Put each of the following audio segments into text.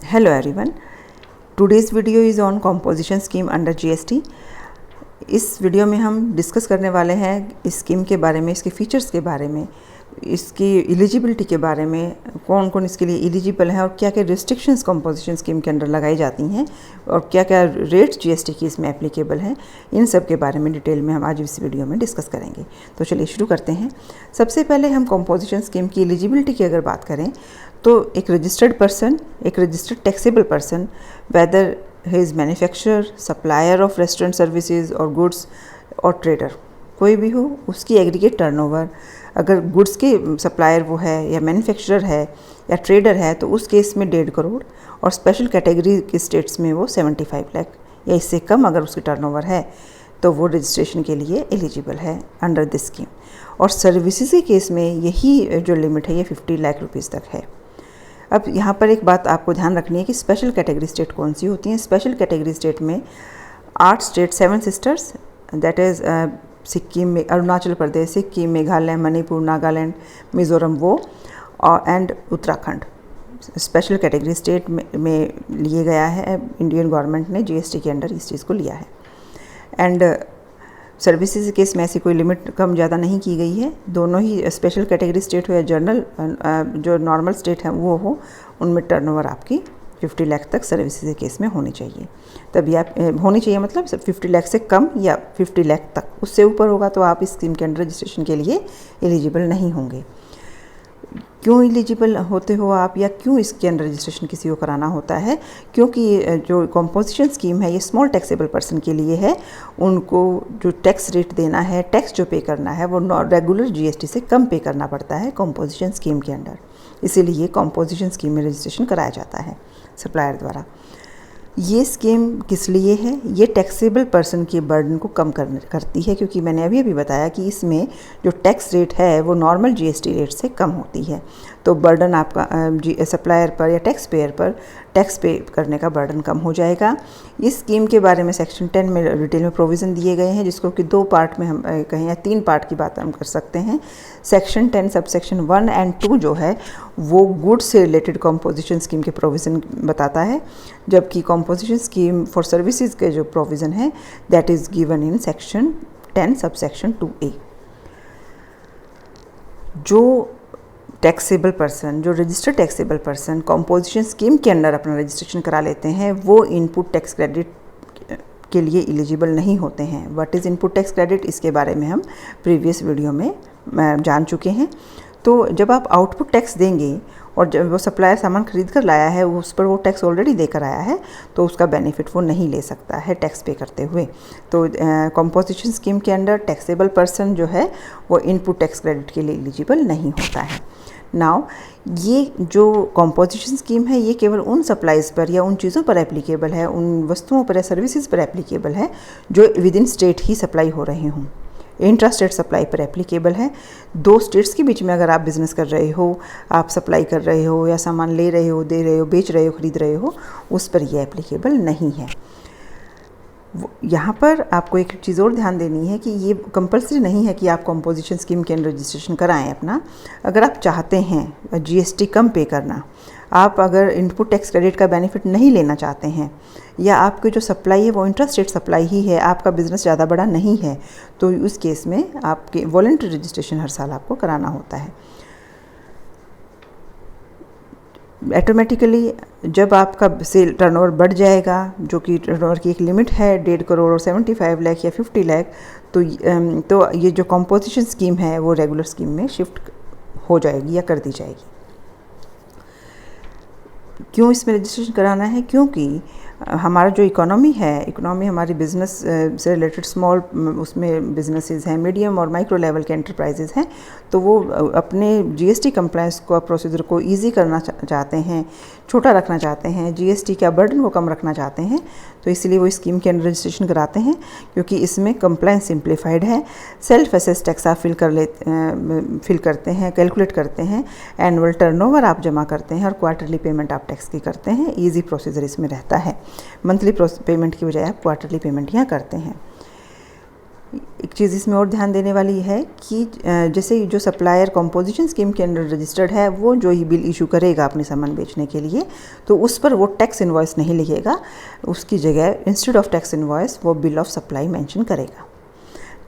Hello everyone. Today's video is on composition scheme under GST. इस video में हम discuss करने वाले हैं इस स्कीम के बारे में, इसके फीचर्स के बारे में, इसकी एलिजिबिलिटी के बारे में, कौन कौन इसके लिए एलिजिबल है और क्या क्या रिस्ट्रिक्शंस कंपोजिशन स्कीम के अंदर लगाई जाती हैं और क्या क्या रेट्स जीएसटी की इसमें एप्लीकेबल हैं। इन सब के बारे में डिटेल में हम आज इस वीडियो में डिस्कस करेंगे। तो चलिए शुरू करते हैं। सबसे पहले हम कंपोजिशन स्कीम की एलिजिबिलिटी की अगर बात करें तो एक रजिस्टर्ड पर्सन, एक registered taxable person, weather he is manufacturer, supplier of restaurant services और गुड्स और ट्रेडर, कोई भी हो, उसकी एग्रीगेट टर्नओवर, अगर गुड्स के सप्लायर वो है या मैन्युफैक्चरर है या ट्रेडर है तो उस केस में 1.5 करोड़ और स्पेशल कैटेगरी के स्टेट्स में वो 75 लाख या इससे कम अगर उसकी टर्नओवर है तो वो रजिस्ट्रेशन के लिए एलिजिबल है अंडर दिस स्कीम। और सर्विसेज के केस में यही जो लिमिट है ये 50 लाख रुपीज़ तक है। अब यहाँ पर एक बात आपको ध्यान रखनी है कि स्पेशल कैटेगरी स्टेट कौन सी होती हैं। स्पेशल कैटेगरी स्टेट में 8 state 7 sisters, that is Sikkim में, अरुणाचल प्रदेश, सिक्किम, मेघालय, मणिपुर, नागालैंड, मिज़ोरम वो and Uttarakhand special category state में लिए गया है। इंडियन गवर्नमेंट ने जीएसटी के अंडर इस चीज़ को लिया है। एंड सर्विसेज केस में ऐसी कोई लिमिट कम ज़्यादा नहीं की गई है। दोनों ही स्पेशल कैटेगरी स्टेट हो या जनरल जो नॉर्मल स्टेट है वो हो, उनमें टर्नओवर आपकी 50 लाख तक सर्विसेज केस में होनी चाहिए। तभी आप होनी चाहिए मतलब 50 लाख से कम या 50 लाख तक, उससे ऊपर होगा तो आप इस स्कीम के अंडर रजिस्ट्रेशन के लिए एलिजिबल नहीं होंगे। क्यों एलिजिबल होते हो आप या क्यों इसके अंडर रजिस्ट्रेशन किसी को कराना होता है? क्योंकि जो कंपोजिशन स्कीम है ये स्मॉल टैक्सेबल पर्सन के लिए है। उनको जो टैक्स रेट देना है, टैक्स जो पे करना है वो रेगुलर जीएसटी से कम पे करना पड़ता है कंपोजिशन स्कीम के अंडर। इसीलिए कंपोजिशन स्कीम में रजिस्ट्रेशन कराया जाता है सप्लायर द्वारा। ये स्कीम किस लिए है? ये टैक्सेबल पर्सन के बर्डन को कम करती है, क्योंकि मैंने अभी बताया कि इसमें जो टैक्स रेट है वो नॉर्मल जीएसटी रेट से कम होती है। तो बर्डन आपका सप्लायर पर या टैक्स पेयर पर टैक्स पे करने का बर्डन कम हो जाएगा। इस स्कीम के बारे में सेक्शन 10 में डिटेल में प्रोविज़न दिए गए हैं, जिसको कि 2 पार्ट में हम कहें या 3 पार्ट की बात हम कर सकते हैं। सेक्शन 10 सब सेक्शन 1 एंड 2 जो है वो गुड्स से रिलेटेड कंपोजिशन स्कीम के प्रोविज़न बताता है, जबकि कंपोजिशन स्कीम फॉर सर्विसेज के जो प्रोविज़न है that is given in section 10 sub section 2A। जो टैक्सेबल पर्सन, जो registered taxable person composition scheme के अंडर अपना रजिस्ट्रेशन करा लेते हैं वो इनपुट टैक्स क्रेडिट के लिए एलिजिबल नहीं होते हैं। What is input tax credit, इसके बारे में हम प्रीवियस वीडियो में जान चुके हैं। तो जब आप आउटपुट टैक्स देंगे और जब वो सप्लायर सामान खरीद कर लाया है उस पर वो टैक्स ऑलरेडी देकर आया है तो उसका बेनिफिट वो नहीं ले सकता है टैक्स पे करते हुए। तो कंपोजिशन स्कीम के अंडर टैक्सेबल पर्सन जो है वो इनपुट टैक्स क्रेडिट के लिए एलिजिबल नहीं होता है। नाउ ये जो कंपोजिशन स्कीम है ये केवल उन सप्लाईज़ पर या उन चीज़ों पर एप्लीकेबल है, उन वस्तुओं पर या सर्विसेज पर एप्लीकेबल है जो with in state he supply हो रही हों। इंट्रा स्टेट सप्लाई पर एप्लीकेबल है। 2 स्टेट्स के बीच में अगर आप बिज़नेस कर रहे हो, आप सप्लाई कर रहे हो या सामान ले रहे हो, दे रहे हो, बेच रहे हो, खरीद रहे हो, उस पर यह एप्लीकेबल नहीं है। यहाँ पर आपको एक चीज़ और ध्यान देनी है कि ये कंपल्सरी नहीं है कि आप कंपोजिशन स्कीम के अंदर रजिस्ट्रेशन कराएं अपना। अगर आप चाहते हैं जीएसटी कम पे करना, आप अगर इनपुट टैक्स क्रेडिट का बेनिफिट नहीं लेना चाहते हैं या आपकी जो सप्लाई है वो इंट्रा स्टेट सप्लाई ही है, आपका बिज़नेस ज़्यादा बड़ा नहीं है, तो उस केस में आपके वॉलंटरी रजिस्ट्रेशन हर साल आपको कराना होता है। ऑटोमेटिकली जब आपका सेल टर्नओवर बढ़ जाएगा, जो कि टर्नओवर की एक लिमिट है 1.5 करोड़ और 75 लाख या 50 लाख, तो ये जो कंपोजिशन स्कीम है वो रेगुलर स्कीम में शिफ्ट हो जाएगी या कर दी जाएगी। क्यों इसमें रजिस्ट्रेशन कराना है? क्योंकि हमारा जो इकोनॉमी हमारी बिज़नेस से रिलेटेड स्मॉल उसमें बिजनेसेस हैं, मीडियम और माइक्रो लेवल के एंटरप्राइजेज़ हैं, तो वो अपने जीएसटी कंप्लायंस को प्रोसीजर को इजी करना चाहते हैं, छोटा रखना चाहते हैं, जीएसटी का बर्डन को कम रखना चाहते हैं। तो इसलिए वो स्कीम के अंडर रजिस्ट्रेशन कराते हैं, क्योंकि इसमें कंप्लायंस सिंप्लीफाइड है। सेल्फ असेस टैक्स आप फिल करते हैं, कैलकुलेट करते हैं, एनुअल टर्नओवर आप जमा करते हैं और क्वार्टरली पेमेंट आप टैक्स की करते हैं। ईजी प्रोसीजर इसमें रहता है। मंथली पेमेंट की बजाय आप क्वार्टरली पेमेंट यहाँ करते हैं। एक चीज़ इसमें और ध्यान देने वाली है कि जैसे जो सप्लायर कंपोजिशन स्कीम के अंडर रजिस्टर्ड है, वो जो ही बिल इशू करेगा अपने सामान बेचने के लिए, तो उस पर वो टैक्स इनवॉइस नहीं लिखेगा, उसकी जगह इंस्टेड ऑफ टैक्स इनवॉइस वो बिल ऑफ सप्लाई मेंशन करेगा।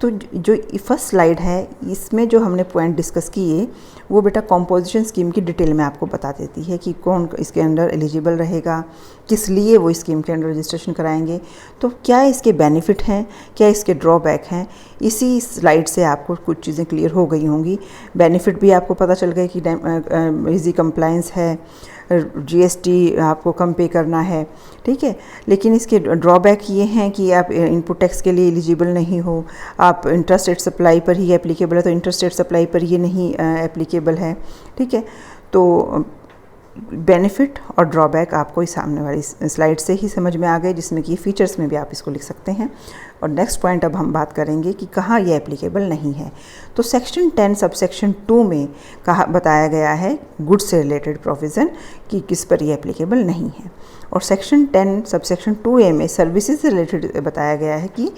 तो जो फर्स्ट स्लाइड है इसमें जो हमने पॉइंट डिस्कस किए वो बेटा कंपोजिशन स्कीम की डिटेल में आपको बता देती है कि कौन इसके अंडर एलिजिबल रहेगा, किस लिए वो स्कीम के अंडर रजिस्ट्रेशन कराएंगे, तो क्या इसके बेनिफिट हैं, क्या इसके ड्रॉबैक हैं। इसी स्लाइड से आपको कुछ चीज़ें क्लियर हो गई होंगी। बेनिफिट भी आपको पता चल गए कि इजी कंप्लायंस है, जीएसटी आपको कम पे करना है, ठीक है। लेकिन इसके ड्रॉबैक ये हैं कि आप इनपुट टैक्स के लिए एलिजिबल नहीं हो, आप इंट्रा स्टेट सप्लाई पर ही एप्लीकेबल है, तो इंट्रा स्टेट सप्लाई पर ये नहीं एप्लीकेबल है, ठीक है। तो बेनिफिट और ड्रॉबैक आपको इस सामने वाली स्लाइड से ही समझ में आ गए, जिसमें कि फीचर्स में भी आप इसको लिख सकते हैं। और नेक्स्ट पॉइंट अब हम बात करेंगे कि कहाँ ये एप्लीकेबल नहीं है। तो सेक्शन 10 सबसेक्शन 2 में कहा बताया गया है गुड्स से रिलेटेड प्रोविज़न कि किस पर ये एप्लीकेबल नहीं है, और सेक्शन 10 सबसेक्शन 2A में सर्विसेज से रिलेटेड बताया गया है कि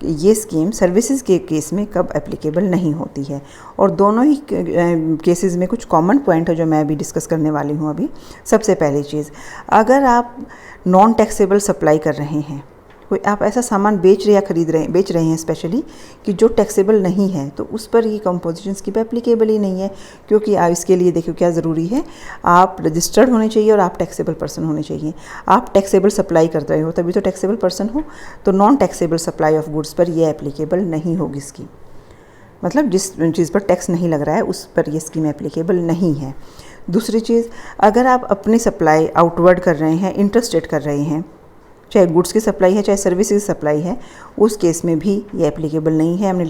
ये स्कीम सर्विसेज के केस में कब एप्लीकेबल नहीं होती है। और दोनों ही केसेस में कुछ कॉमन पॉइंट है जो मैं अभी डिस्कस करने वाली हूँ। अभी सबसे पहली चीज़, अगर आप नॉन टैक्सेबल सप्लाई कर रहे हैं, कोई आप ऐसा सामान बेच रहे हैं स्पेशली कि जो टैक्सेबल नहीं है, तो उस पर ये कंपोजिशन स्कीम एप्लीकेबल ही नहीं है। क्योंकि इसके लिए देखिए क्या ज़रूरी है, आप रजिस्टर्ड होने चाहिए और आप टैक्सेबल पर्सन होने चाहिए। आप टैक्सेबल सप्लाई कर रहे हो तभी तो टैक्सेबल पर्सन हो, तो non taxable supply of goods पर ये एप्लीकेबल नहीं होगी स्कीम। मतलब जिस चीज़ पर टैक्स नहीं लग रहा है उस पर ये स्कीम एप्लीकेबल नहीं है। दूसरी चीज़, अगर आप अपनी सप्लाई आउटवर्ड कर रहे हैं, इंटरस्टेट कर रहे हैं, चाहे गुड्स की सप्लाई है चाहे सर्विसेज की सप्लाई है, उस केस में भी ये एप्लीकेबल नहीं है। हमने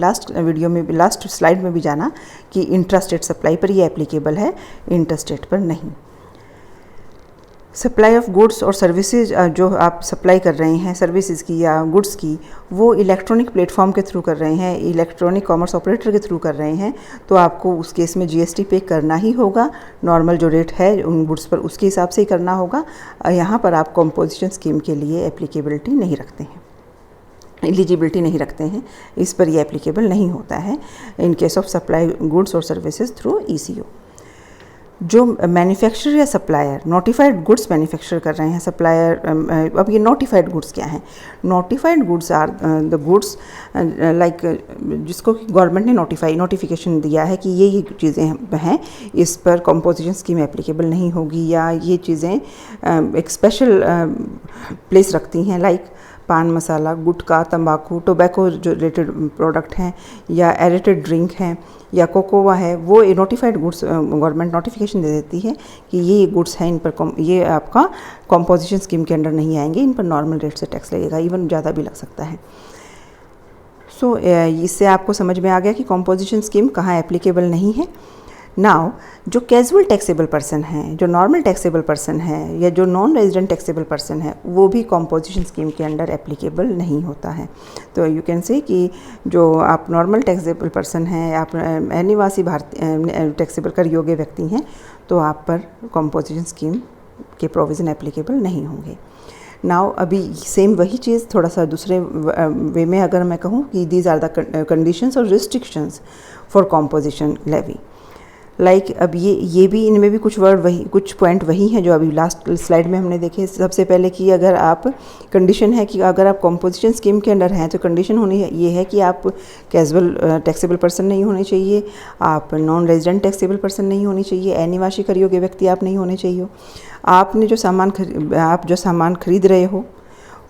लास्ट स्लाइड में भी जाना कि इंट्रास्टेट सप्लाई पर ये एप्लीकेबल है, इंटरस्टेट पर नहीं। सप्लाई ऑफ गुड्स और सर्विसेज जो आप सप्लाई कर रहे हैं सर्विसेज की या गुड्स की, वो इलेक्ट्रॉनिक प्लेटफॉर्म के थ्रू कर रहे हैं, इलेक्ट्रॉनिक कॉमर्स ऑपरेटर के थ्रू कर रहे हैं, तो आपको उस केस में जीएसटी पे करना ही होगा। नॉर्मल जो रेट है उन गुड्स पर उसके हिसाब से ही करना होगा। यहाँ पर आप कंपोजिशन स्कीम के लिए एप्लीकेबिलिटी नहीं रखते हैं, एलिजिबिलिटी नहीं रखते हैं, इस पर ये एप्लीकेबल नहीं होता है in case of supply goods और सर्विसेज थ्रू ईसीओ। जो मैन्युफैक्चरर या सप्लायर नोटिफाइड गुड्स मैन्युफैक्चर कर रहे हैं, सप्लायर अब ये नोटिफाइड गुड्स क्या हैं? Notified goods are the goods like जिसको गवर्नमेंट ने नोटिफिकेशन दिया है कि ये चीज़ें हैं, इस पर कंपोजिशन स्कीम एप्लीकेबल नहीं होगी, या ये चीज़ें एक स्पेशल प्लेस रखती हैं, लाइक पान मसाला, गुटखा, तंबाकू, टोबैको जो रिलेटेड प्रोडक्ट हैं, या एरेटेड ड्रिंक हैं, या कोकोवा है, वो नोटिफाइड गुड्स गवर्नमेंट नोटिफिकेशन दे देती है कि ये गुड्स हैं, इन पर ये आपका कंपोजिशन स्कीम के अंडर नहीं आएंगे, इन पर नॉर्मल रेट से टैक्स लगेगा, इवन ज़्यादा भी लग सकता है। सो इससे आपको समझ में आ गया कि कंपोजिशन स्कीम कहाँ एप्लीकेबल नहीं है। नाउ जो कैजुअल टैक्सेबल पर्सन है, जो नॉर्मल टैक्सेबल पर्सन है, या जो नॉन रेजिडेंट टैक्सेबल पर्सन है, वो भी कंपोजिशन स्कीम के अंडर एप्लीकेबल नहीं होता है। तो यू कैन से कि जो आप नॉर्मल टैक्सेबल पर्सन हैं, आप अनिवासी भारतीय टैक्सेबल कर योग्य व्यक्ति हैं, तो आप पर कंपोजिशन स्कीम के प्रोविज़न एप्लीकेबल नहीं होंगे। नाउ अभी सेम वही चीज़ थोड़ा सा दूसरे वे में अगर मैं कहूँ कि दीज आर द कंडीशंस और restrictions for composition levy, like अब ये भी इनमें भी कुछ पॉइंट वही हैं जो अभी लास्ट स्लाइड में हमने देखे। सबसे पहले कि अगर आप कंडीशन है कि अगर आप कंपोजिशन स्कीम के अंडर हैं, तो कंडीशन होनी ये है कि आप कैजुअल टैक्सेबल पर्सन नहीं होने चाहिए, आप नॉन रेजिडेंट टैक्सेबल पर्सन नहीं होनी चाहिए, अनिवासी कर योग्य व्यक्ति आप नहीं होने चाहिए, आपने जो सामान खरीद रहे हो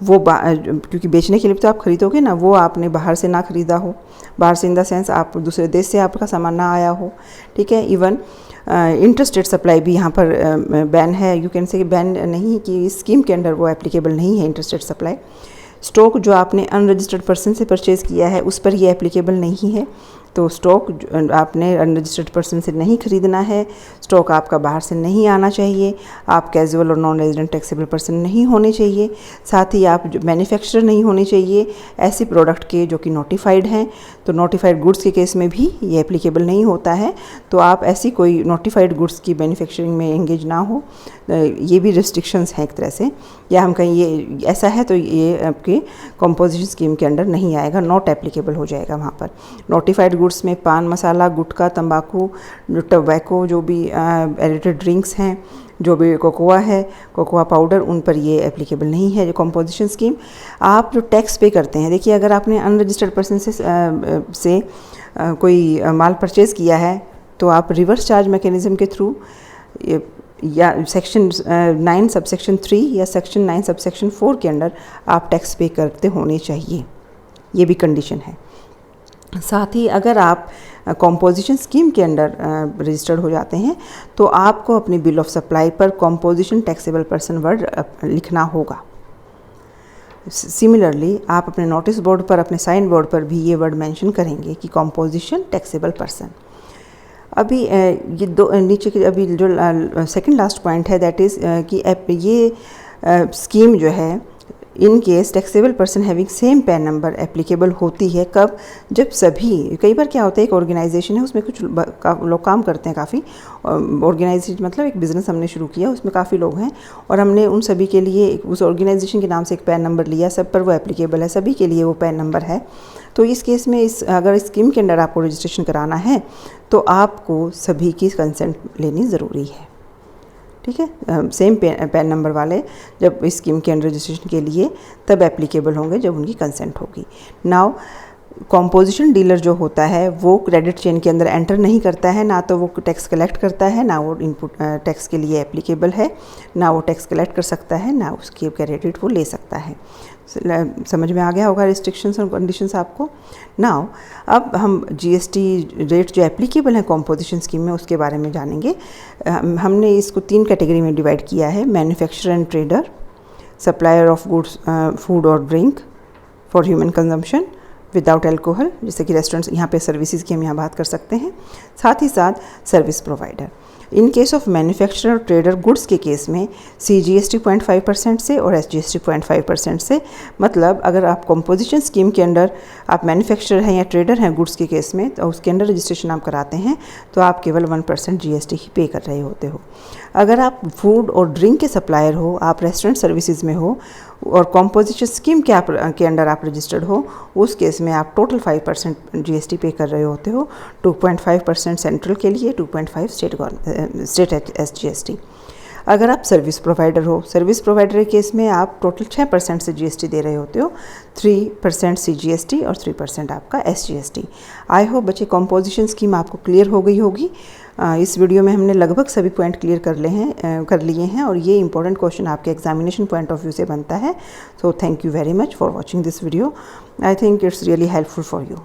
वो क्योंकि बेचने के लिए तो आप खरीदोगे ना, वो आपने बाहर से ना खरीदा हो, बाहर से इन द सेंस आप दूसरे देश से आपका सामान ना आया हो, ठीक है। इवन इंटरस्टेट सप्लाई भी यहाँ पर बैन है, यू कैन से बैन नहीं कि इस स्कीम के अंडर वो एप्लीकेबल नहीं है इंटरस्टेट सप्लाई। स्टॉक जो आपने अनरजिस्टर्ड पर्सन से परचेज़ किया है उस पर ये एप्लीकेबल नहीं है। तो स्टॉक आपने अनरजिस्टर्ड पर्सन से नहीं खरीदना है, स्टॉक आपका बाहर से नहीं आना चाहिए, आप कैजुअल और नॉन रेजिडेंट टैक्सेबल पर्सन नहीं होने चाहिए, साथ ही आप मैन्युफैक्चरर नहीं होने चाहिए ऐसी प्रोडक्ट के जो कि नोटिफाइड हैं। तो नोटिफाइड गुड्स के केस में भी ये एप्लीकेबल नहीं होता है, तो आप ऐसी कोई नोटिफाइड गुड्स की मैन्युफैक्चरिंग में एंगेज ना हो। ये भी रिस्ट्रिक्शंस हैं एक तरह से, या हम कहीं ये ऐसा है तो ये आपके कंपोजिशन स्कीम के अंडर नहीं आएगा, नॉट एप्लीकेबल हो जाएगा वहाँ पर। नोटिफाइड गुड्स में पान मसाला, गुटखा, तंबाकू, टोबैको, जो भी एडिटेड ड्रिंक्स हैं, जो भी कोकोआ है, कोकोआ पाउडर, उन पर ये एप्लीकेबल नहीं है जो कंपोजिशन स्कीम। आप जो टैक्स पे करते हैं, देखिए अगर आपने अनरजिस्टर्ड पर्सन से कोई माल परचेज़ किया है तो आप रिवर्स चार्ज मैकेनिज़्म के थ्रू या सेक्शन 9 सबसेक्शन 3 या सेक्शन 9 सबसेक्शन 4 के अंडर आप टैक्स पे करते होने चाहिए, ये भी कंडीशन है। साथ ही अगर आप कॉम्पोजिशन स्कीम के अंडर रजिस्टर्ड हो जाते हैं तो आपको अपनी बिल ऑफ सप्लाई पर कॉम्पोजिशन टैक्सेबल पर्सन वर्ड लिखना होगा। सिमिलरली आप अपने नोटिस बोर्ड पर, अपने साइन बोर्ड पर भी ये वर्ड मेंशन करेंगे कि कॉम्पोजिशन टैक्सेबल पर्सन। अभी ये दो नीचे के अभी जो सेकंड लास्ट पॉइंट है, दैट इज़ कि ये स्कीम जो है in case taxable person having same pan number applicable होती है। कब? जब सभी, कई बार क्या होता है एक ऑर्गेनाइजेशन है, उसमें कुछ लोग काम करते हैं, काफ़ी ऑर्गेनाइजेशन मतलब एक बिज़नेस हमने शुरू किया, उसमें काफ़ी लोग हैं और हमने उन सभी के लिए उस ऑर्गेनाइजेशन के नाम से एक पैन नंबर लिया, सब पर वो एप्लीकेबल है, सभी के लिए वो पैन नंबर है। तो इस केस में अगर स्कीम के अंडर आपको रजिस्ट्रेशन कराना है तो आपको सभी की कंसेंट लेनी ज़रूरी है। ठीक है, सेम पैन नंबर वाले जब इस स्कीम के अंडर रजिस्ट्रेशन के लिए तब एप्लीकेबल होंगे जब उनकी कंसेंट होगी। नाउ कॉम्पोजिशन डीलर जो होता है वो क्रेडिट चेन के अंदर एंटर नहीं करता है, ना तो वो टैक्स कलेक्ट करता है, ना वो इनपुट टैक्स के लिए एप्लीकेबल है, ना वो टैक्स कलेक्ट कर सकता है, ना उसकी क्रेडिट वो ले सकता है। समझ में आ गया होगा रिस्ट्रिक्शंस और कंडीशंस आपको। नाउ अब हम जीएसटी रेट जो एप्लीकेबल है कॉम्पोजिशन स्कीम में उसके बारे में जानेंगे। हमने इसको 3 कैटेगरी में डिवाइड किया है, manufacturer and trader, supplier of goods food और drink for human consumption without alcohol, जैसे कि रेस्टोरेंट्स, यहाँ पे सर्विसेज की हम यहाँ बात कर सकते हैं, साथ ही साथ service provider. In case of manufacturer और ट्रेडर गुड्स के केस में CGST 0.5% से और SGST 0.5% से, मतलब अगर आप कंपोजिशन स्कीम के अंडर आप मैन्युफैक्चरर हैं या ट्रेडर हैं गुड्स के केस में, तो उसके अंडर रजिस्ट्रेशन आप कराते हैं तो आप केवल 1% GST ही पे कर रहे होते हो। अगर आप फूड और ड्रिंक के सप्लायर हो, आप रेस्टोरेंट सर्विसेज में हो और कॉम्पोजिशन स्कीम के अंडर आप रजिस्टर्ड हो, उस केस में आप टोटल 5% GST पे कर रहे होते हो, 2.5% सेंट्रल के लिए, 2.5 स्टेट SGST। अगर आप सर्विस प्रोवाइडर हो, सर्विस प्रोवाइडर के केस में आप टोटल 6% से GST दे रहे होते हो, 3% CGST और 3% आपका SGST। आई होप बच्चे कॉम्पोजिशन स्कीम आपको क्लियर हो गई होगी। इस वीडियो में हमने लगभग सभी पॉइंट क्लियर कर लिए हैं और ये इंपॉर्टेंट क्वेश्चन आपके एग्जामिनेशन पॉइंट ऑफ व्यू से बनता है। So thank you very much for watching this video. I think it's really helpful for you.